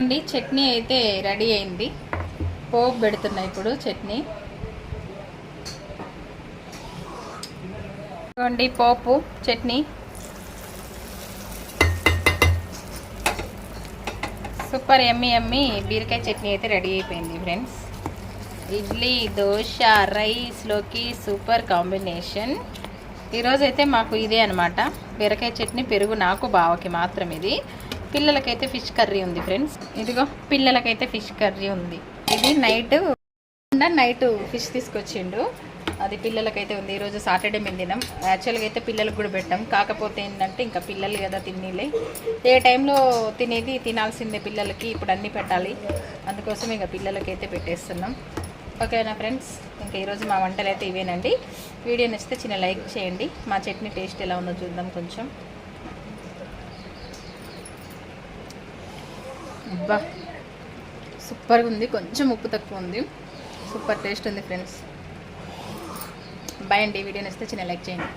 అండి చట్నీ అయితే రెడీ అయింది. పోపు పెడుతున్నా ఇప్పుడు చట్నీ. ఇదిగోండి పోపు చట్నీ. సూపర్ ఎమ్మి ఎమ్మి బీరకాయ చట్నీ అయితే రెడీ అయిపోయింది ఫ్రెండ్స్. ఇడ్లీ, దోశ, రైస్లోకి సూపర్ కాంబినేషన్. ఈరోజైతే మాకు ఇదే అనమాట, బీరకాయ చట్నీ, పెరుగు. నాకు బావకి మాత్రం ఇది. పిల్లలకైతే ఫిష్ కర్రీ ఉంది ఫ్రెండ్స్. ఇదిగో పిల్లలకైతే ఫిష్ కర్రీ ఉంది. ఇది నైట్ ఫిష్ తీసుకొచ్చిండు, అది పిల్లలకైతే ఉంది. ఈరోజు సాటర్డే మేము తినాం. యాక్చువల్గా అయితే పిల్లలకు కూడా పెట్టాం. కాకపోతే ఏంటంటే ఇంకా పిల్లలు కదా తినేలే, ఏ టైంలో తినేది తినాల్సిందే పిల్లలకి. ఇప్పుడు అన్నీ పెట్టాలి, అందుకోసం ఇంకా పిల్లలకైతే పెట్టేస్తున్నాం. ఓకేనా ఫ్రెండ్స్, ఇంకా ఈరోజు మా వంటలు అయితే ఇవేనండి. వీడియో నచ్చితే చిన్న లైక్ చేయండి. మా చట్నీ టేస్ట్ ఎలా ఉందో చూద్దాం. కొంచెం అబ్బా సూపర్గా ఉంది, కొంచెం ఉప్పు తక్కువ ఉంది. సూపర్ టేస్ట్ ఉంది ఫ్రెండ్స్. బాయ్ అండి. వీడియో నచ్చితే చిన్న లైక్ చేయండి.